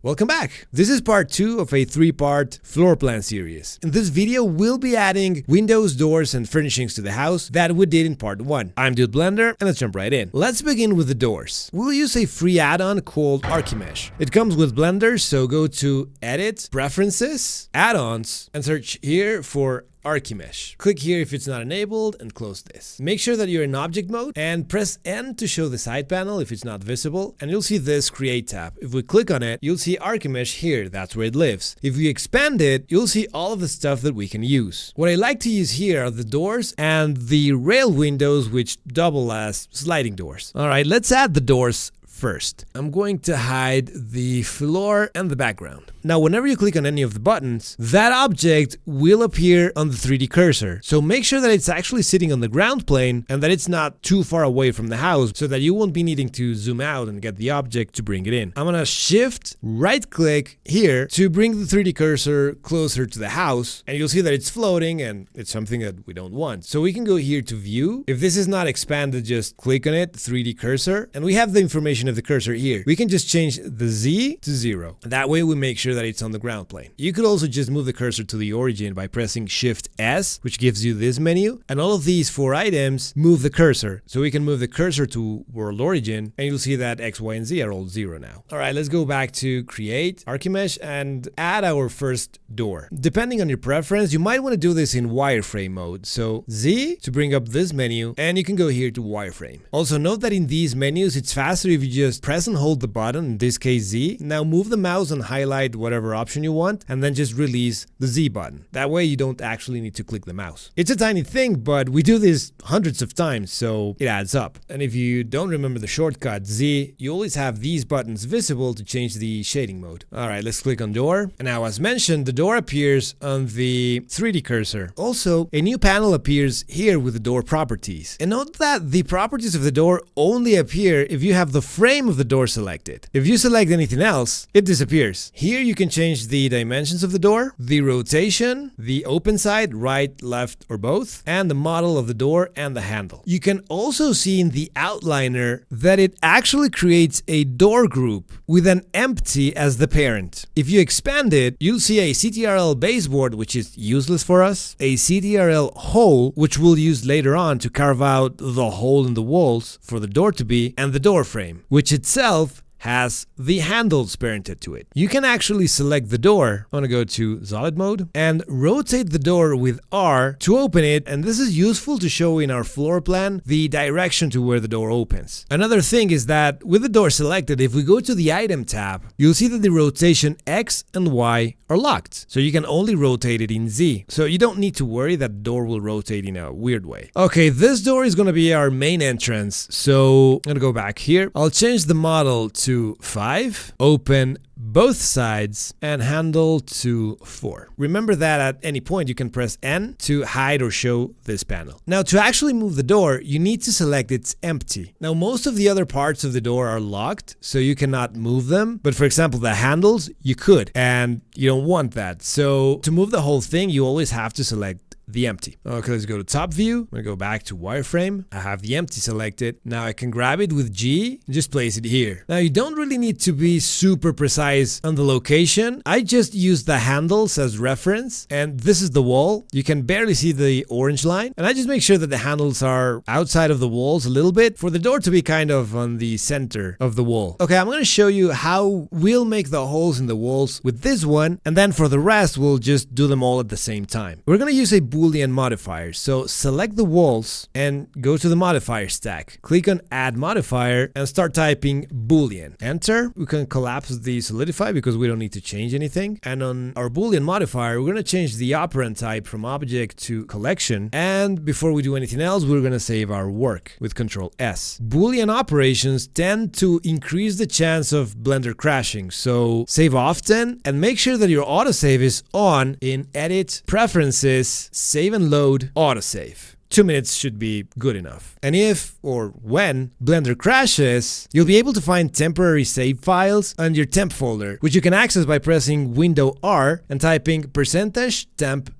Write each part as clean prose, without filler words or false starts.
Welcome back! This is part 2 of a 3-part floor plan series. In this video, we'll be adding windows, doors, and furnishings to the house that we did in part 1. I'm Dude Blender, and let's jump right in. Let's begin with the doors. We'll use a free add-on called Archimesh. It comes with Blender, so go to Edit, Preferences, Add-ons, and search here for Archimesh. Click here if it's not enabled and close this. Make sure that you're in object mode and press N to show the side panel if it's not visible, and you'll see this Create tab. If we click on it, you'll see Archimesh here, that's where it lives. If we expand it, you'll see all of the stuff that we can use. What I like to use here are the doors and the rail windows, which double as sliding doors. Alright, let's add the doors first. I'm going to hide the floor and the background. Now, whenever you click on any of the buttons, that object will appear on the 3D cursor. So make sure that it's actually sitting on the ground plane and that it's not too far away from the house so that you won't be needing to zoom out and get the object to bring it in. I'm gonna shift right click here to bring the 3D cursor closer to the house, and you'll see that it's floating and it's something that we don't want. So we can go here to view. If this is not expanded, just click on it, 3D cursor, and we have the information of the cursor here. We can just change the Z to 0. That way we make sure that it's on the ground plane. You could also just move the cursor to the origin by pressing Shift S, which gives you this menu, and all of these 4 items move the cursor. So we can move the cursor to world origin, and you'll see that X, Y, and Z are all 0 now. Alright, let's go back to Create, Archimesh, and add our first door. Depending on your preference, you might want to do this in wireframe mode. So Z to bring up this menu, and you can go here to wireframe. Also note that in these menus, it's faster if you just press and hold the button, in this case Z. Now move the mouse and highlight whatever option you want, and then just release the Z button. That way you don't actually need to click the mouse. It's a tiny thing, but we do this hundreds of times, so it adds up. And if you don't remember the shortcut Z, you always have these buttons visible to change the shading mode. Alright, let's click on door. And now, as mentioned, the door appears on the 3D cursor. Also, a new panel appears here with the door properties. And note that the properties of the door only appear if you have the frame of the door selected. If you select anything else, it disappears. Here you can change the dimensions of the door, the rotation, the open side, right, left, or both, and the model of the door and the handle. You can also see in the outliner that it actually creates a door group with an empty as the parent. If you expand it, you'll see a CTRL baseboard, which is useless for us, a CTRL hole, which we'll use later on to carve out the hole in the walls for the door to be, and the door frame, which itself has the handles parented to it. You can actually select the door. I'm gonna go to solid mode and rotate the door with R to open it, and this is useful to show in our floor plan the direction to where the door opens. Another thing is that with the door selected, if we go to the item tab, you'll see that the rotation X and Y are locked, so you can only rotate it in Z. So you don't need to worry that the door will rotate in a weird way. Okay, this door is gonna be our main entrance, so I'm gonna go back here. I'll change the model to 5, open both sides, and handle to 4. Remember that at any point you can press N to hide or show this panel. Now, to actually move the door, you need to select it's empty. Now, most of the other parts of the door are locked, so you cannot move them. But for example, the handles, you could, and you don't want that. So to move the whole thing, you always have to select the empty. Okay, let's go to top view. I'm gonna go back to wireframe. I have the empty selected. Now I can grab it with G and just place it here. Now you don't really need to be super precise on the location. I just use the handles as reference, and this is the wall. You can barely see the orange line, and I just make sure that the handles are outside of the walls a little bit for the door to be kind of on the center of the wall. Okay, I'm gonna show you how we'll make the holes in the walls with this one, and then for the rest we'll just do them all at the same time. We're gonna use a Boolean modifier. So select the walls and go to the modifier stack. Click on add modifier and start typing Boolean. Enter. We can collapse the solidify because we don't need to change anything. And on our Boolean modifier, we're going to change the operand type from object to collection. And before we do anything else, we're going to save our work with Control S. Boolean operations tend to increase the chance of Blender crashing. So save often and make sure that your autosave is on in Edit, Preferences, Save and Load, Autosave. 2 minutes should be good enough. And if or when Blender crashes, you'll be able to find temporary save files on your temp folder, which you can access by pressing Window R and typing %temp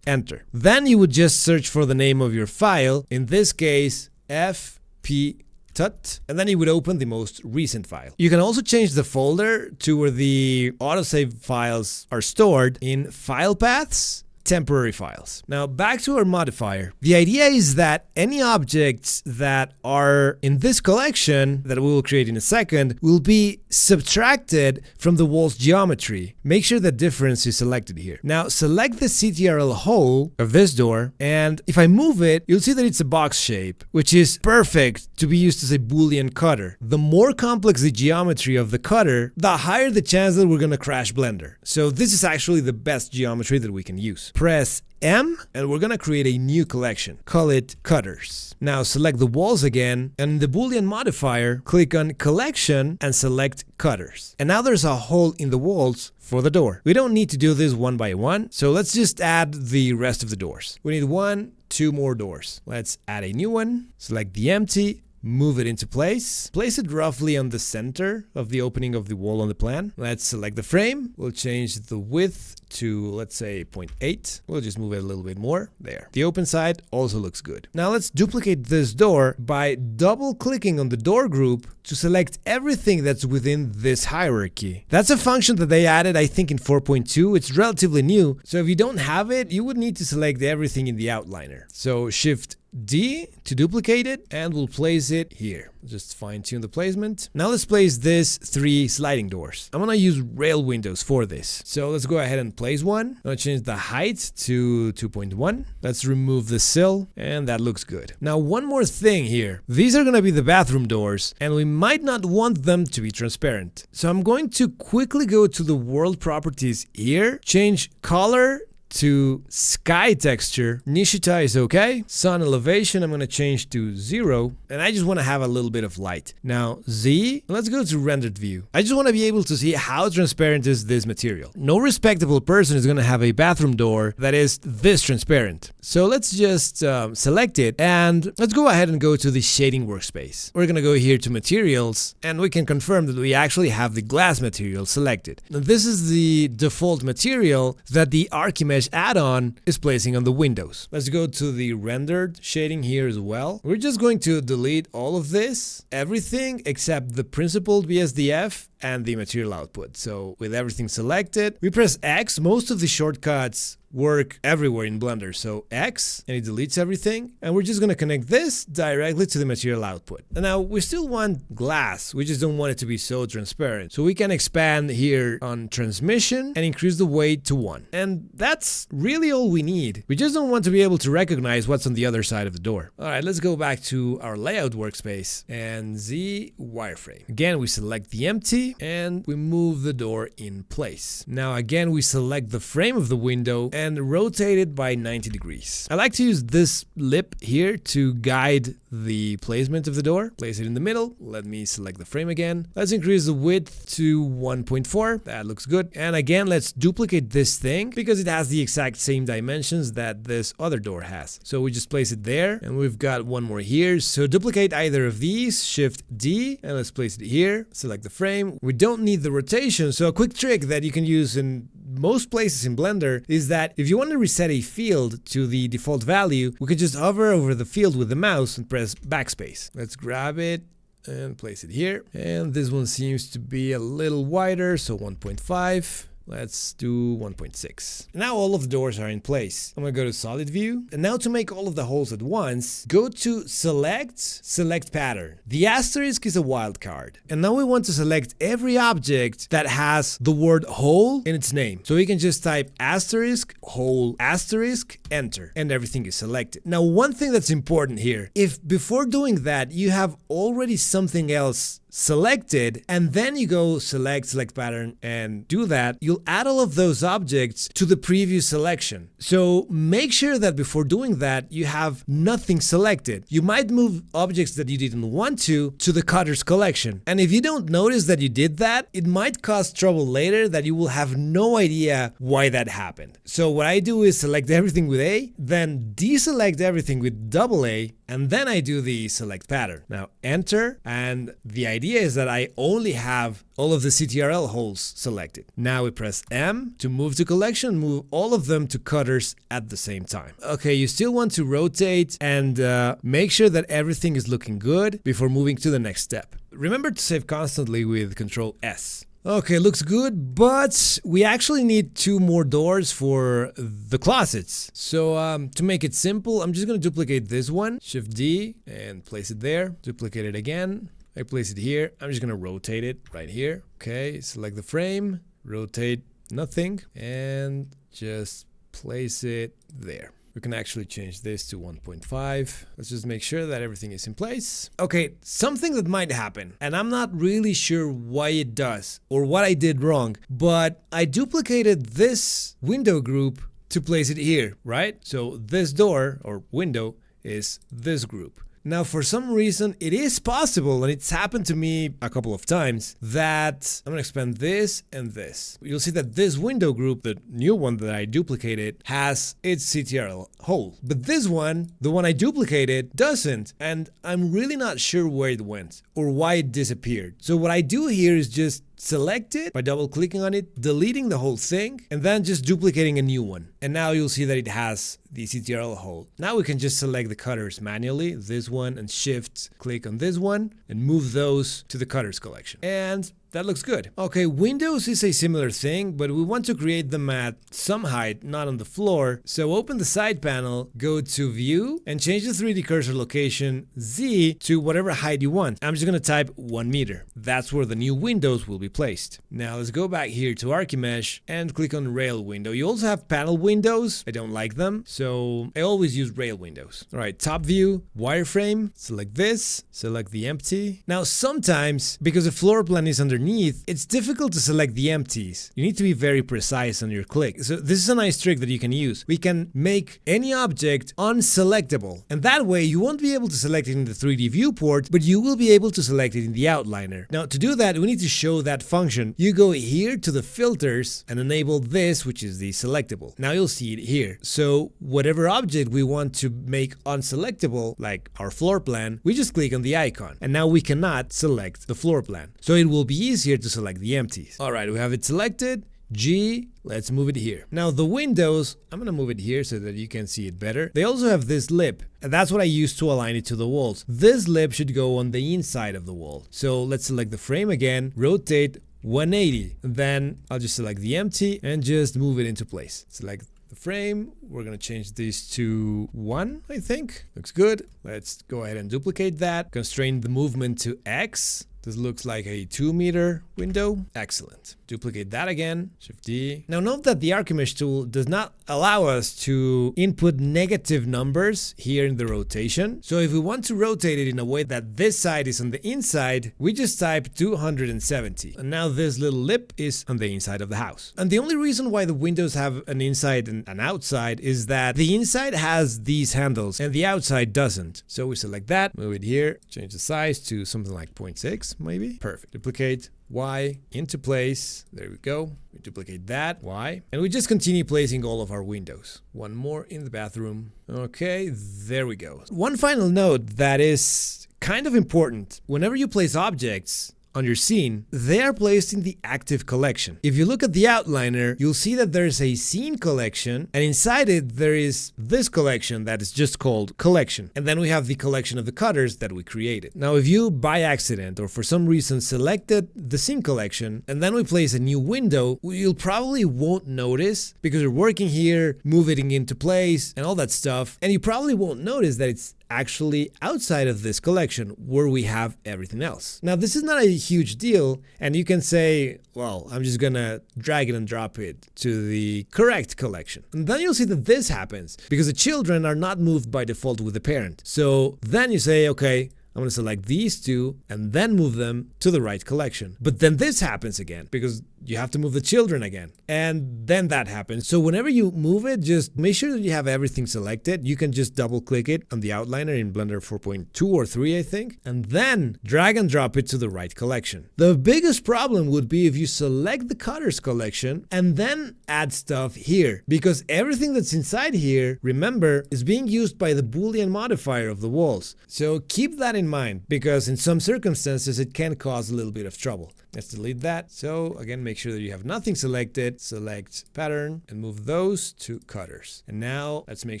enter. Then you would just search for the name of your file, in this case FP tut, and then it would open the most recent file. You can also change the folder to where the autosave files are stored in file paths, temporary files. Now back to our modifier. The idea is that any objects that are in this collection that we will create in a second will be subtracted from the wall's geometry. Make sure the difference is selected here. Now select the CTRL hole of this door, and if I move it, you'll see that it's a box shape, which is perfect to be used as a Boolean cutter. The more complex the geometry of the cutter, the higher the chance that we're gonna crash Blender. So this is actually the best geometry that we can use. Press M, and we're gonna create a new collection. Call it cutters. Now select the walls again, and in the Boolean modifier, click on collection and select cutters. And now there's a hole in the walls for the door. We don't need to do this one by one, so let's just add the rest of the doors. We need 2 more doors. Let's add a new one, select the empty, move it into place, place it roughly on the center of the opening of the wall on the plan. Let's select the frame, we'll change the width to, let's say, 0.8. We'll just move it a little bit more. There. The open side also looks good. Now let's duplicate this door by double clicking on the door group to select everything that's within this hierarchy. That's a function that they added, I think, in 4.2. It's relatively new, so if you don't have it, you would need to select everything in the outliner. So Shift D to duplicate it, and we'll place it here. Just fine-tune the placement. Now let's place this 3 sliding doors. I'm gonna use rail windows for this. So let's go ahead and place one. I'm gonna change the height to 2.1. Let's remove the sill, and that looks good. Now one more thing here. These are gonna be the bathroom doors, and we might not want them to be transparent. So I'm going to quickly go to the world properties here, change color to sky texture. Nishita is okay. Sun elevation, I'm going to change to 0, and I just want to have a little bit of light. Now Z, let's go to rendered view. I just want to be able to see how transparent is this material. No respectable person is going to have a bathroom door that is this transparent. So let's just select it, and let's go ahead and go to the shading workspace. We're going to go here to materials, and we can confirm that we actually have the glass material selected. Now, this is the default material that the Archimesh add-on is placing on the windows. Let's go to the rendered shading here as well. We're just going to delete all of this, everything except the principled BSDF and the material output. So with everything selected, we press X. Most of the shortcuts work everywhere in Blender. So X, and it deletes everything. And we're just going to connect this directly to the material output. And now we still want glass. We just don't want it to be so transparent. So we can expand here on transmission and increase the weight to 1. And that's really all we need. We just don't want to be able to recognize what's on the other side of the door. All right, let's go back to our layout workspace and Z wireframe. Again, we select the empty and we move the door in place. Now again, we select the frame of the window and rotate it by 90 degrees. I like to use this lip here to guide the placement of the door. Place it in the middle. Let me select the frame again. Let's increase the width to 1.4. That looks good. And again, let's duplicate this thing because it has the exact same dimensions that this other door has. So we just place it there, and we've got one more here. So duplicate either of these, Shift D, and let's place it here. Select the frame. We don't need the rotation, so a quick trick that you can use in most places in Blender is that if you want to reset a field to the default value, we could just hover over the field with the mouse and press backspace. Let's grab it and place it here. And this one seems to be a little wider, so 1.5. Let's do 1.6. Now all of the doors are in place. I'm gonna go to solid view. And now to make all of the holes at once, go to select pattern. The asterisk is a wildcard. And now we want to select every object that has the word hole in its name. So we can just type asterisk, hole, asterisk, enter, and everything is selected. Now one thing that's important here, if before doing that you have already something else selected, and then you go select pattern and do that, you'll add all of those objects to the previous selection. So make sure that before doing that, you have nothing selected. You might move objects that you didn't want to the cutters collection. And if you don't notice that you did that, it might cause trouble later that you will have no idea why that happened. So what I do is select everything with A, then deselect everything with AA, and then I do the select pattern. Now enter, and the idea is that I only have all of the CTRL holes selected. Now we press M to move to collection, move all of them to cutters at the same time. Okay, you still want to rotate and make sure that everything is looking good before moving to the next step. Remember to save constantly with Control S. Okay, looks good, but we actually need 2 more doors for the closets. So to make it simple, I'm just going to duplicate this one, Shift D, and place it there. Duplicate it again. I place it here. I'm just going to rotate it right here. Okay, select the frame, rotate nothing, and just place it there. We can actually change this to 1.5. Let's just make sure that everything is in place. Okay, something that might happen, and I'm not really sure why it does or what I did wrong, but I duplicated this window group to place it here, right? So this door or window is this group. Now, for some reason, it is possible, and it's happened to me a couple of times, that I'm going to expand this and this. You'll see that this window group, the new one that I duplicated, has its CTRL hole. But this one, the one I duplicated, doesn't, and I'm really not sure where it went or why it disappeared. So what I do here is just select it by double clicking on it, deleting the whole thing, and then just duplicating a new one. And now you'll see that it has the CTRL hole. Now we can just select the cutters manually, this one, and shift click on this one and move those to the cutters collection. And that looks good. Okay, windows is a similar thing, but we want to create them at some height, not on the floor. So open the side panel, go to view, and change the 3D cursor location Z to whatever height you want. I'm just going to type 1 meter. That's where the new windows will be placed. Now let's go back here to Archimesh and click on rail window. You also have panel windows. I don't like them, so I always use rail windows. All right, top view, wireframe, select this, select the empty. Now sometimes, because the floor plan is underneath, it's difficult to select the empties. You need to be very precise on your click. So this is a nice trick that you can use. We can make any object unselectable, and that way you won't be able to select it in the 3D viewport, but you will be able to select it in the outliner. Now to do that, we need to show that function. You go here to the filters and enable this, which is the selectable. Now you'll see it here. So whatever object we want to make unselectable, like our floor plan, we just click on the icon, and now we cannot select the floor plan. So it will be easier to select the empties. All right, we have it selected. G, let's move it here. Now the windows, I'm gonna move it here so that you can see it better. They also have this lip, and that's what I use to align it to the walls. This lip should go on the inside of the wall. So let's select the frame again, rotate 180. Then I'll just select the empty and just move it into place. Select the frame. We're gonna change this to 1, I think. Looks good. Let's go ahead and duplicate that. Constrain the movement to X. This looks like a 2 meter window. Excellent. Duplicate that again, Shift D. Now note that the Archimesh tool does not allow us to input negative numbers here in the rotation. So if we want to rotate it in a way that this side is on the inside, we just type 270. And now this little lip is on the inside of the house. And the only reason why the windows have an inside and an outside is that the inside has these handles and the outside doesn't. So we select that, move it here, change the size to something like 0.6 maybe. Perfect. Duplicate Y into place. There we go. We duplicate that Y, and we just continue placing all of our windows. One more in the bathroom. Okay, there we go. One final note that is kind of important. Whenever you place objects on your scene, they are placed in the active collection. If you look at the outliner, you'll see that there's a scene collection, and inside it there is this collection that is just called collection. And then we have the collection of the cutters that we created. Now if you by accident or for some reason selected the scene collection and then we place a new window, you'll probably won't notice because you're working here, moving into place and all that stuff, and you probably won't notice that it's actually outside of this collection where we have everything else. Now this is not a huge deal, and you can say, well, I'm just gonna drag it and drop it to the correct collection. And then you'll see that this happens because the children are not moved by default with the parent. So then you say, okay, I'm going to select these two and then move them to the right collection. But then this happens again because you have to move the children again. And then that happens. So whenever you move it, just make sure that you have everything selected. You can just double click it on the outliner in Blender 4.2 or 3, I think, and then drag and drop it to the right collection. The biggest problem would be if you select the cutters collection and then add stuff here, because everything that's inside here, remember, is being used by the Boolean modifier of the walls. So keep that in mind, because in some circumstances it can cause a little bit of trouble. Let's delete that. So again, make sure that you have nothing selected, select pattern and move those to cutters. And now let's make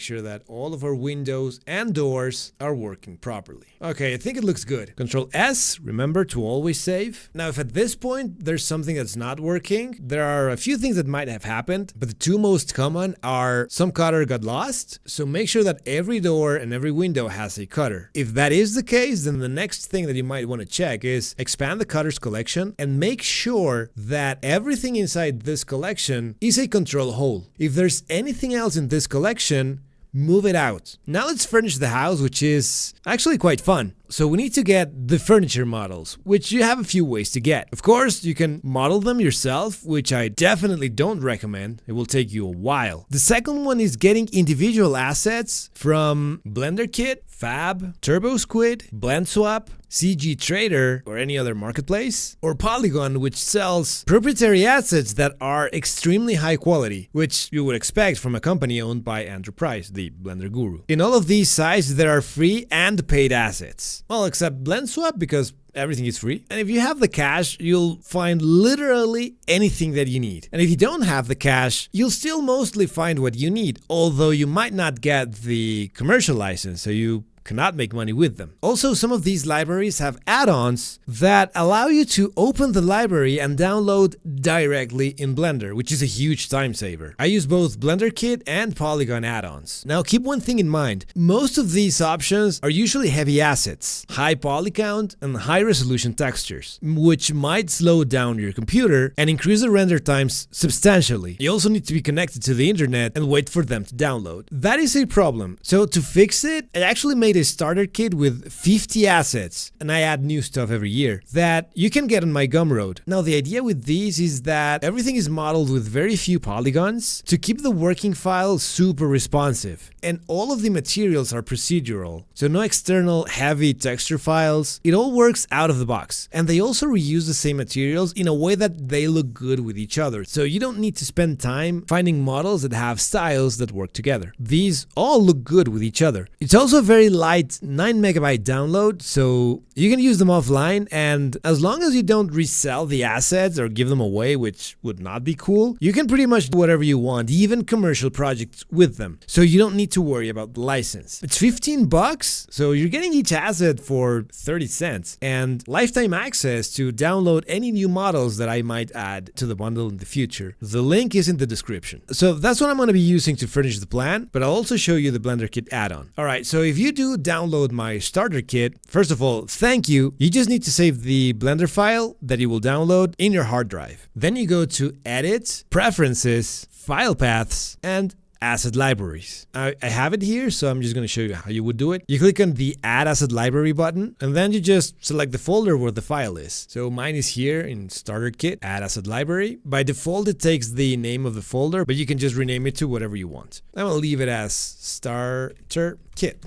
sure that all of our windows and doors are working properly. Okay, I think it looks good. Control S, remember to always save. Now, if at this point there's something that's not working, there are a few things that might have happened, but the two most common are some cutter got lost. So make sure that every door and every window has a cutter. If that is the case, then the next thing that you might want to check is expand the cutters collection and make sure that everything inside this collection is a control hole. If there's anything else in this collection, move it out. Now let's furnish the house, which is actually quite fun. So we need to get the furniture models, which you have a few ways to get. Of course, you can model them yourself, which I definitely don't recommend. It will take you a while. The second one is getting individual assets from BlenderKit, Fab, TurboSquid, BlendSwap, CG Trader, or any other marketplace, or Polygon, which sells proprietary assets that are extremely high quality, which you would expect from a company owned by Andrew Price, the Blender guru. In all of these sites, there are free and paid assets. Well, except BlendSwap, because everything is free. And if you have the cash, you'll find literally anything that you need. And if you don't have the cash, you'll still mostly find what you need, although you might not get the commercial license, so you cannot make money with them. Also, some of these libraries have add-ons that allow you to open the library and download directly in Blender, which is a huge time saver. I use both BlenderKit and Polygon add-ons. Now, keep one thing in mind. Most of these options are usually heavy assets, high poly count, and high resolution textures, which might slow down your computer and increase the render times substantially. You also need to be connected to the internet and wait for them to download. That is a problem. So to fix it, I actually made a starter kit with 50 assets, and I add new stuff every year that you can get on my Gumroad. Now, the idea with these is that everything is modeled with very few polygons to keep the working file super responsive, and all of the materials are procedural, so no external heavy texture files. It all works out of the box, and they also reuse the same materials in a way that they look good with each other, so you don't need to spend time finding models that have styles that work together. These all look good with each other. It's also a very light 9 megabyte download, so you can use them offline, and as long as you don't resell the assets or give them away, which would not be cool, you can pretty much do whatever you want, even commercial projects with them, so you don't need to worry about the license. It's $15, so you're getting each asset for 30 cents, and lifetime access to download any new models that I might add to the bundle in the future. The link is in the description. So that's what I'm going to be using to furnish the plan, but I'll also show you the BlenderKit add-on. Alright, so if you do download my starter kit, first of all, thank you. You just need to save the Blender file that you will download in your hard drive. Then you go to Edit, Preferences, File Paths, and Asset Libraries. I have it here, so I'm just going to show you how you would do it. You click on the Add Asset Library button, and then you just select the folder where the file is. So mine is here in StarterKit, Add Asset Library. By default, it takes the name of the folder, but you can just rename it to whatever you want. I'm going to leave it as StarterKit.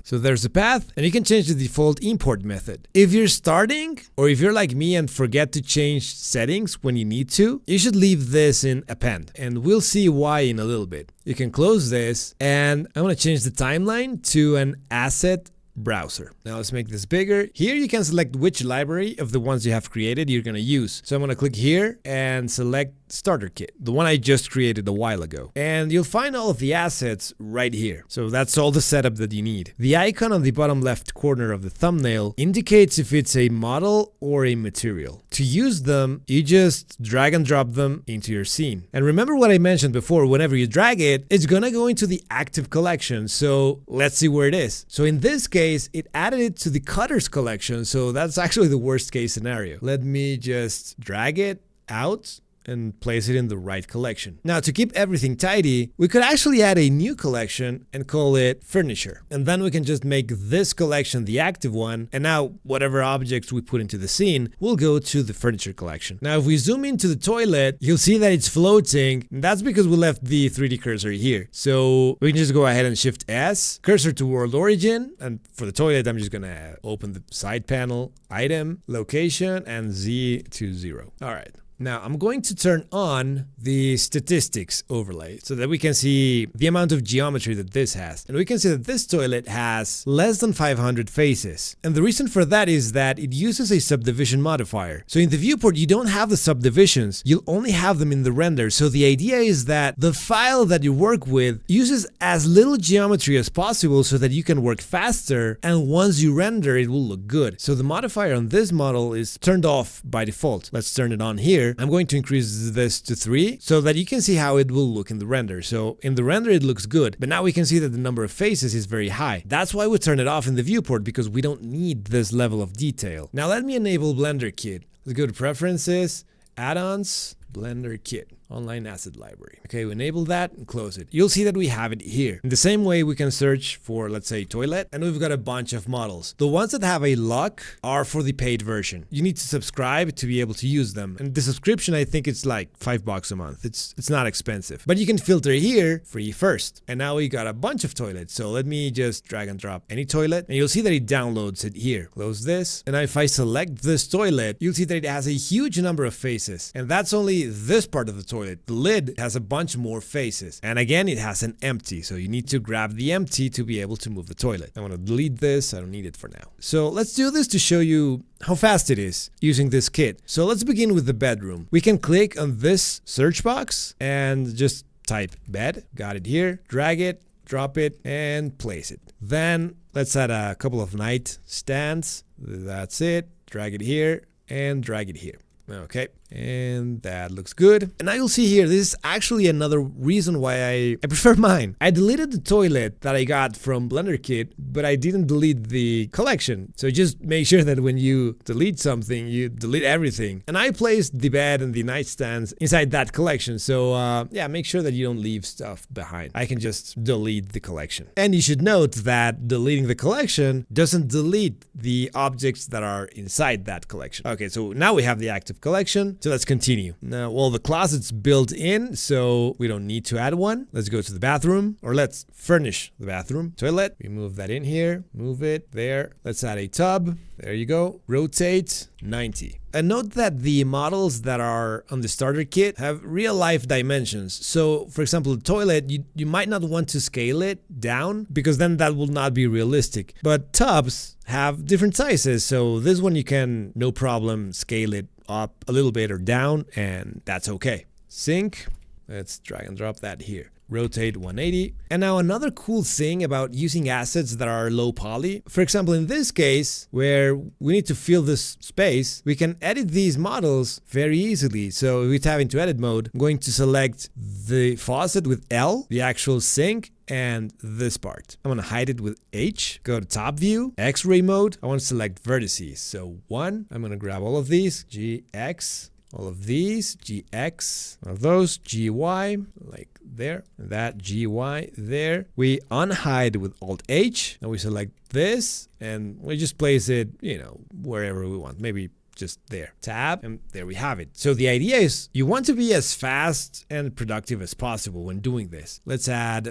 So there's the path, and you can change the default import method. If you're starting, or if you're like me and forget to change settings when you need to, you should leave this in append, and we'll see why in a little bit. You can close this, and I'm going to change the timeline to an asset browser. Now let's make this bigger. Here you can select which library of the ones you have created you're going to use. So I'm going to click here and select StarterKit, the one I just created a while ago. And you'll find all of the assets right here. So that's all the setup that you need. The icon on the bottom left corner of the thumbnail indicates if it's a model or a material. To use them, you just drag and drop them into your scene. And remember what I mentioned before, whenever you drag it, it's gonna go into the active collection. So let's see where it is. So in this case, it added it to the cutters collection. So that's actually the worst case scenario. Let me just drag it out and place it in the right collection. Now, to keep everything tidy, we could actually add a new collection and call it Furniture. And then we can just make this collection the active one, and now whatever objects we put into the scene will go to the Furniture collection. Now, if we zoom into the toilet, you'll see that it's floating, and that's because we left the 3D cursor here. So we can just go ahead and Shift S, cursor to world origin, and for the toilet, I'm just gonna open the side panel, item, location, and Z to 0. All right. Now I'm going to turn on the statistics overlay so that we can see the amount of geometry that this has. And we can see that this toilet has less than 500 faces. And the reason for that is that it uses a subdivision modifier. So in the viewport, you don't have the subdivisions, you'll only have them in the render. So the idea is that the file that you work with uses as little geometry as possible so that you can work faster. And once you render, it will look good. So the modifier on this model is turned off by default. Let's turn it on here. I'm going to increase this to 3 so that you can see how it will look in the render. So in the render it looks good, but now we can see that the number of faces is very high. That's why we turn it off in the viewport, because we don't need this level of detail. Now let me enable BlenderKit. Let's go to Preferences, Add-ons, BlenderKit. Online Asset Library. Okay, we enable that and close it. You'll see that we have it here. In the same way, we can search for, let's say, toilet, and we've got a bunch of models. The ones that have a lock are for the paid version. You need to subscribe to be able to use them. And the subscription, I think it's like $5 a month. It's not expensive. But you can filter here, free first. And now we got a bunch of toilets. So let me just drag and drop any toilet, and you'll see that it downloads it here. Close this. And now if I select this toilet, you'll see that it has a huge number of faces. And that's only this part of the toilet. The lid has a bunch more faces, and again it has an empty, so you need to grab the empty to be able to move the toilet. I want to delete this, I don't need it for now. So let's do this to show you how fast it is using this kit. So let's begin with the bedroom. We can click on this search box and just type bed, got it here, drag it, drop it, and place it. Then let's add a couple of nightstands, that's it, drag it here, and drag it here. Okay, and that looks good. And now you'll see here, this is actually another reason why I prefer mine. I deleted the toilet that I got from BlenderKit, but I didn't delete the collection. So just make sure that when you delete something, you delete everything. And I placed the bed and the nightstands inside that collection. So yeah, make sure that you don't leave stuff behind. I can just delete the collection. And you should note that deleting the collection doesn't delete the objects that are inside that collection. Okay, so now we have the active collection. So let's continue. Now, well, the closet's built in, so we don't need to add one. Let's go to the bathroom, or let's furnish the bathroom. Toilet, we move that in here, move it there. Let's add a tub. There you go. Rotate 90. And note that the models that are on the starter kit have real life dimensions. So for example, the toilet, you might not want to scale it down because then that will not be realistic. But tubs have different sizes. So this one you can, no problem, scale it up a little bit or down, and that's okay. Sink, let's drag and drop that here. Rotate 180. And now another cool thing about using assets that are low poly, for example, in this case, where we need to fill this space, we can edit these models very easily. So if we tap into edit mode, I'm going to select the faucet with L, the actual sink, and this part. I'm gonna hide it with H, go to top view, X-ray mode. I want to select vertices. So 1, I'm gonna grab all of these, GX, all of these, GX, all of those, GY, like there, and that GY there. We unhide with Alt H, and we select this, and we just place it, you know, wherever we want, maybe just there. Tab, and there we have it. So the idea is you want to be as fast and productive as possible when doing this. Let's add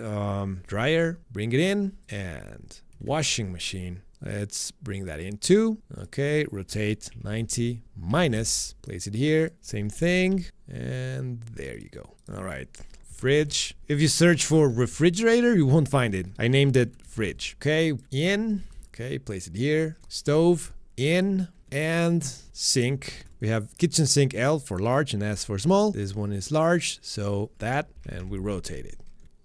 dryer, bring it in, and washing machine. Let's bring that in too. Okay, rotate 90 minus, place it here, same thing, and there you go. All right, fridge. If you search for refrigerator, you won't find it. I named it fridge. Okay, in, okay, place it here. Stove, in, and sink. We have kitchen sink L for large and S for small. This one is large, so that, and we rotate it.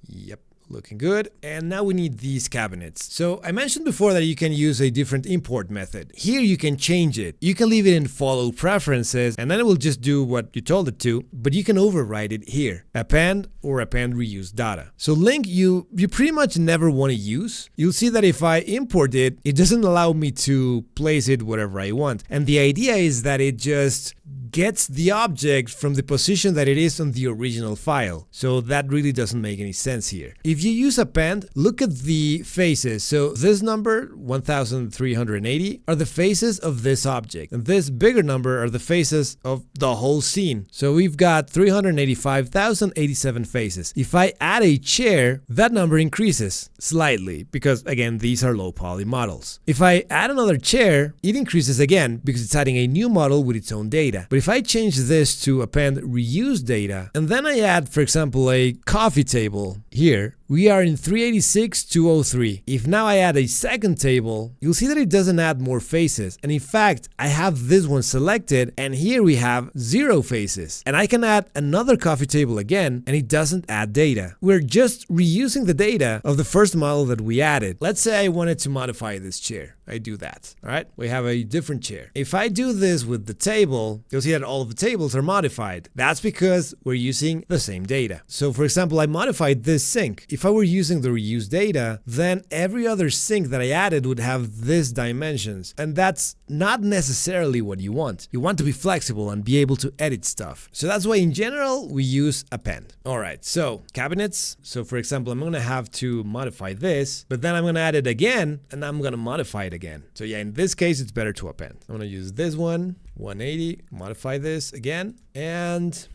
Yep. Looking good. And now we need these cabinets. So I mentioned before that you can use a different import method. Here you can change it. You can leave it in follow preferences, and then it will just do what you told it to, but you can override it here. Append or append reuse data. So link you pretty much never want to use. You'll see that if I import it, it doesn't allow me to place it wherever I want. And the idea is that it just gets the object from the position that it is on the original file. So that really doesn't make any sense here. If you use append, look at the faces. So this number, 1380, are the faces of this object. And this bigger number are the faces of the whole scene. So we've got 385,087 faces. If I add a chair, that number increases slightly because, again, these are low poly models. If I add another chair, it increases again because it's adding a new model with its own data. But if I change this to append reuse data, and then I add, for example, a coffee table here, we are in 386,203. If now I add a second table, you'll see that it doesn't add more faces. And in fact, I have this one selected, and here we have 0 faces. And I can add another coffee table again, and it doesn't add data. We're just reusing the data of the first model that we added. Let's say I wanted to modify this chair. I do that. All right, we have a different chair. If I do this with the table, you'll see that all of the tables are modified. That's because we're using the same data. So for example, I modified this sink. If I were using the reuse data, then every other sink that I added would have these dimensions. And that's not necessarily what you want. You want to be flexible and be able to edit stuff. So that's why in general, we use append. All right, so cabinets. So for example, I'm going to have to modify this, but then I'm going to add it again, and I'm going to modify it again. So yeah, in this case, it's better to append. I'm going to use this one, 180, modify this again, and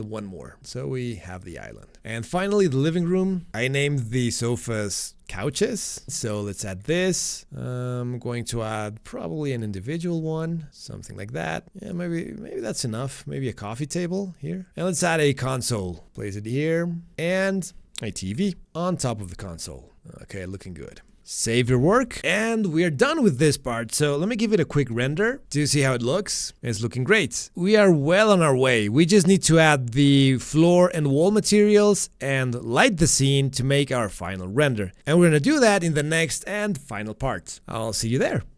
one more. So we have the island. And finally, the living room. I named the sofas couches. So let's add this. I'm going to add probably an individual one, something like that. Yeah, maybe that's enough. Maybe a coffee table here. And let's add a console. Place it here. And a TV on top of the console. Okay, looking good. Save your work, and we are done with this part. So let me give it a quick render to see how it looks. It's looking great. We are well on our way. We just need to add the floor and wall materials and light the scene to make our final render. And we're gonna do that in the next and final part. I'll see you there.